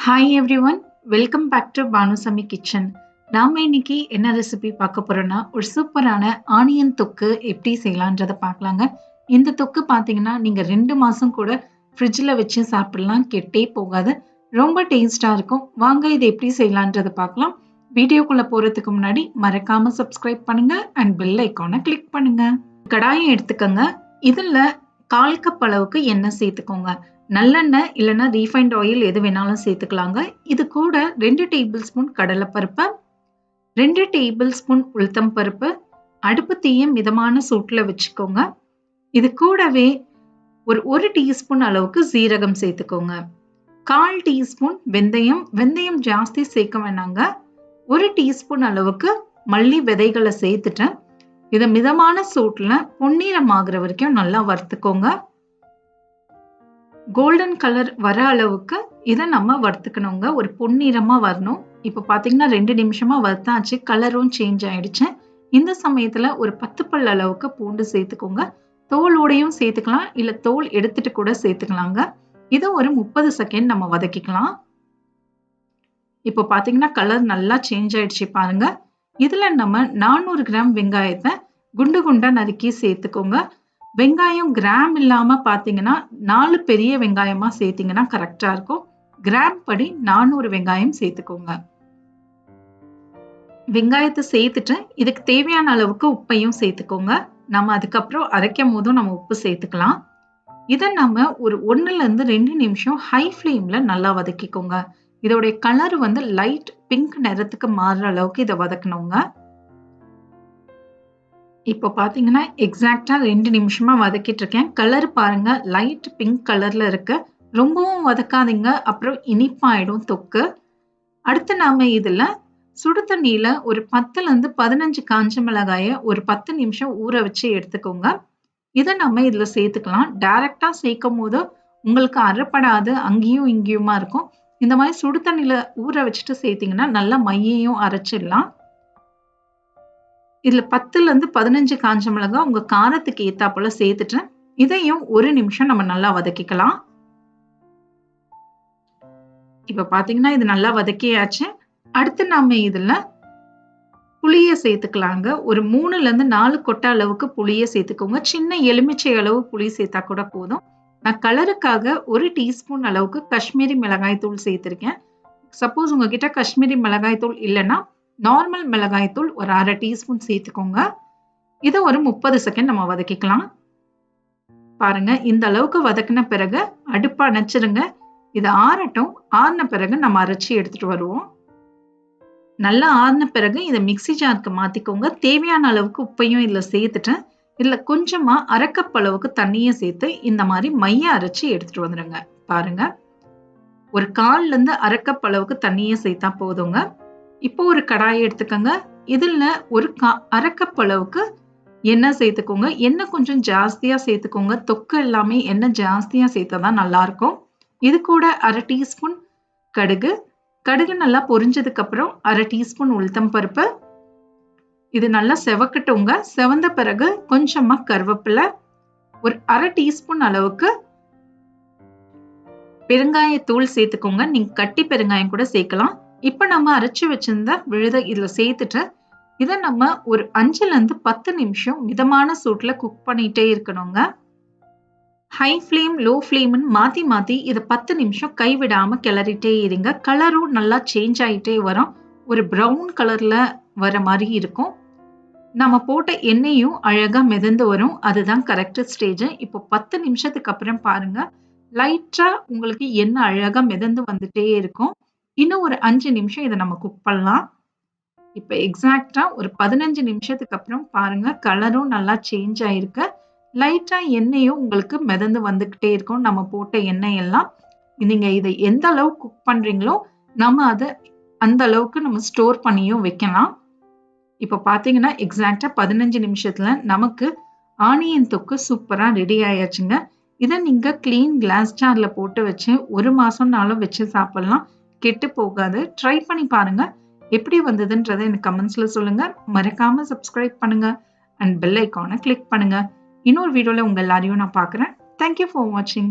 Hi everyone, welcome back to Banu Samee kitchen. நாம இன்னைக்கு என்ன ரெசிபி பார்க்க போறோம்னா, ஒரு சூப்பரான ஆனியன் தொக்கு எப்படி செய்யலான்றதை பார்க்கலாங்க. இந்த தொக்கு பார்த்தீங்கன்னா நீங்க 2 மாசம் கூட ஃப்ரிட்ஜில் வச்சு சாப்பிடலாம், கெட்டே போகாது. ரொம்ப டேஸ்டா இருக்கும். வாங்க இதை எப்படி செய்யலான்றதை பார்க்கலாம். வீடியோக்குள்ள போறதுக்கு முன்னாடி மறக்காம சப்ஸ்கிரைப் பண்ணுங்க அண்ட் பெல் ஐக்கானை கிளிக் பண்ணுங்க. கடாயை எடுத்துக்கங்க. இதுல 1/4 கப் அளவுக்கு எண்ணெய் சேர்த்துக்கோங்க. நல்லெண்ணெய் இல்லைன்னா ரீஃபைண்ட் ஆயில் எது வேணாலும் சேர்த்துக்கலாங்க. இது கூட 2 டேபிள் ஸ்பூன் கடலைப்பருப்பு, 2 டேபிள் ஸ்பூன் உளுத்தம் பருப்பு, அடுப்பு தீயை மிதமான சூட்டில் வச்சுக்கோங்க. இது கூடவே ஒரு டீஸ்பூன் அளவுக்கு சீரகம் சேர்த்துக்கோங்க. 1/4 டீஸ்பூன் வெந்தயம், வெந்தயம் ஜாஸ்தி சேர்க்க வேணாங்க. 1 டீஸ்பூன் அளவுக்கு மல்லி விதைகளை சேர்த்துட்டேன். இதை மிதமான சூட்டில் பொன்னிறம் ஆகுற வரைக்கும் நல்லா வறுத்துக்கோங்க. கோல்டன் கலர் வர அளவுக்கு இதை நம்ம வறுத்துக்கணுங்க. ஒரு பொன்னிறமா வரணும். இப்போ பார்த்தீங்கன்னா 2 நிமிஷமா வறுத்தாச்சு, கலரும் சேஞ்ச் ஆயிடுச்சு. இந்த சமயத்துல ஒரு 10 பல் அளவுக்கு பூண்டு சேர்த்துக்கோங்க. தோலோடையும் சேர்த்துக்கலாம், இல்ல தோல் எடுத்துட்டு கூட சேர்த்துக்கலாங்க. இதை ஒரு 30 செகண்ட் நம்ம வதக்கிக்கலாம். இப்போ பார்த்தீங்கன்னா கலர் நல்லா சேஞ்ச் ஆயிடுச்சு பாருங்க. இதுல நம்ம 400 கிராம் வெங்காயத்தை குண்டு குண்டா நறுக்கி சேர்த்துக்கோங்க. வெங்காயம் கிராம் இல்லாம பார்த்தீங்கன்னா 4 பெரிய வெங்காயமா சேர்த்தீங்கன்னா கரெக்டா இருக்கும். கிராம் படி 400 வெங்காயம் சேர்த்துக்கோங்க. வெங்காயத்தை சேர்த்துட்டு இதுக்கு தேவையான அளவுக்கு உப்பையும் சேர்த்துக்கோங்க. நம்ம அதுக்கப்புறம் அரைக்கும் போதும் நம்ம உப்பு சேர்த்துக்கலாம். இதை நம்ம ஒரு 1ல இருந்து 2 நிமிஷம் ஹை ஃப்ளேம்ல நல்லா வதக்கிக்கோங்க. இதோடைய கலர் லைட் பிங்க் நிறத்துக்கு மாறுற அளவுக்கு இதை வதக்கணுங்க. இப்போ பார்த்தீங்கன்னா எக்ஸாக்டா 2 நிமிஷமா வதக்கிட்டு இருக்கேன். கலர் பாருங்க, லைட் பிங்க் கலர்ல இருக்கு. ரொம்பவும் வதக்காதீங்க, அப்புறம் இனிப்பாயிடும் தொக்கு. அடுத்து நாம இதுல சுடு தண்ணியில ஒரு 10ல இருந்து 15 காஞ்ச மிளகாயை ஒரு 10 நிமிஷம் ஊற வச்சு எடுத்துக்கோங்க. இதை நம்ம இதுல சேர்த்துக்கலாம். டைரக்டா சேர்க்கும் போது உங்களுக்கு அரைப்படாது, அங்கேயும் இங்கேயுமா இருக்கும். இந்த மாதிரி சுடு தண்ணியில ஊற வச்சுட்டு சேர்த்தீங்கன்னா நல்லா மையையும் அரைச்சிடலாம். இதுல 10ல இருந்து 15 காஞ்ச மிளகாய் உங்க காரத்துக்கு ஏத்தாப்புல சேர்த்துட்டு இதையும் 1 நிமிஷம் நம்ம நல்லா வதக்கிக்கலாம். இப்ப பாத்தீங்கன்னா இது நல்லா வதக்கியாச்சு. அடுத்து நாம இதுல புளிய சேர்த்துக்கலாங்க. ஒரு 3ல இருந்து 4 கொட்டை அளவுக்கு புளிய சேர்த்துக்கோங்க. சின்ன எலுமிச்சை அளவு புளி சேர்த்தா கூட போதும். நான் கலருக்காக 1 டீஸ்பூன் அளவுக்கு காஷ்மீரி மிளகாய் தூள் சேர்த்திருக்கேன். சப்போஸ் உங்ககிட்ட காஷ்மீரி மிளகாய் தூள் இல்லைன்னா நார்மல் மிளகாய் தூள் ஒரு 1/2 டீஸ்பூன் சேர்த்துக்கோங்க. இதை ஒரு 30 செகண்ட் நம்ம வதக்கிக்கலாம். பாருங்க, இந்த அளவுக்கு வதக்கின பிறகு அடுப்பை அணைச்சிருங்க. இது ஆறட்டும். ஆறின பிறகு நம்ம அரைச்சி எடுத்துட்டு வருவோம். நல்லா ஆறின பிறகு இதை மிக்ஸி ஜாருக்கு மாத்திக்கோங்க. தேவையான அளவுக்கு உப்பையும் இதுல சேர்த்துட்டு இதுல கொஞ்சமா 1/2 கப் அளவுக்கு தண்ணியை சேர்த்து இந்த மாதிரி மைய அரைச்சி எடுத்துட்டு வந்துடுங்க. பாருங்க, ஒரு 1/4ல இருந்து 1/2 கப் அளவுக்கு தண்ணியை சேர்த்தா போதுங்க. இப்போ ஒரு கடாயை எடுத்துக்கோங்க. இதுல ஒரு 1/2 கப் அளவுக்கு எண்ணெய் சேர்த்துக்கோங்க. எண்ணெய் கொஞ்சம் ஜாஸ்தியா சேர்த்துக்கோங்க. தொக்கு எல்லாமே எண்ணெய் ஜாஸ்தியா சேர்த்தாதான் நல்லா இருக்கும். இது கூட 1/2 டீஸ்பூன் கடுகு, கடுகு நல்லா பொரிஞ்சதுக்கு அப்புறம் 1/2 டீஸ்பூன் உளுத்தம் பருப்பு. இது நல்லா செவக்கட்டுங்க. செவந்த பிறகு கொஞ்சமா கருவேப்பிலை, ஒரு 1/2 டீஸ்பூன் அளவுக்கு பெருங்காயத்தூள் சேர்த்துக்கோங்க. நீங்க கட்டி பெருங்காயம் கூட சேர்க்கலாம். இப்ப நம்ம அரைச்சு வச்சிருந்த விழுதை இதுல சேர்த்துட்டு இதை நம்ம ஒரு 5ல இருந்து 10 நிமிஷம் மிதமான சூட்ல குக் பண்ணிட்டே இருக்கணுங்க. ஹை ஃப்ளேம், லோ ஃப்ளேம்னு மாத்தி மாத்தி இதை 10 நிமிஷம் கைவிடாம கிளறிட்டே இருங்க. கலரும் நல்லா சேஞ்ச் ஆயிட்டே வரும். ஒரு ப்ரௌன் கலர்ல வர மாதிரி இருக்கும். நம்ம போட்ட எண்ணெயும் அழகா மிதந்து வரும். அதுதான் கரெக்ட் ஸ்டேஜ். இப்போ 10 நிமிஷத்துக்கு அப்புறம் பாருங்க, லைட்டா உங்களுக்கு எண்ணெய் அழகா மிதந்து வந்துட்டே இருக்கும். இன்னும் ஒரு 5 நிமிஷம் இதை நம்ம குக் பண்ணலாம். இப்ப எக்ஸாக்டா ஒரு 15 நிமிஷத்துக்கு அப்புறம் பாருங்க, கலரும் நல்லா சேஞ்ச் ஆயிருக்கு. லைட்டா எண்ணெயும் உங்களுக்கு மிதந்து வந்துகிட்டே இருக்கும். நம்ம போட்ட எண்ணெய் எல்லாம் நீங்க இதை எந்த அளவு குக் பண்றீங்களோ நம்ம அதை அந்த அளவுக்கு நம்ம ஸ்டோர் பண்ணியும் வைக்கலாம். இப்ப பாத்தீங்கன்னா எக்ஸாக்டா 15 நிமிஷத்துல நமக்கு ஆனியன் தொக்கு சூப்பரா ரெடி ஆயாச்சுங்க. இதை நீங்க கிளீன் கிளாஸ் ஜார்ல போட்டு வச்சு 1 மாசம்னாலும் வச்சு சாப்பிடலாம், கெட்டு போகாது. ட்ரை பண்ணி பாருங்க. எப்படி வந்ததுன்றதை எனக்கு கமெண்ட்ஸ்ல சொல்லுங்க. மறக்காம சப்ஸ்கிரைப் பண்ணுங்க அண்ட் பெல் ஐக்கானை கிளிக் பண்ணுங்க. இன்னொரு வீடியோல உங்க எல்லாரையும் நான் பார்க்குறேன். தேங்க்யூ ஃபார் வாட்சிங்.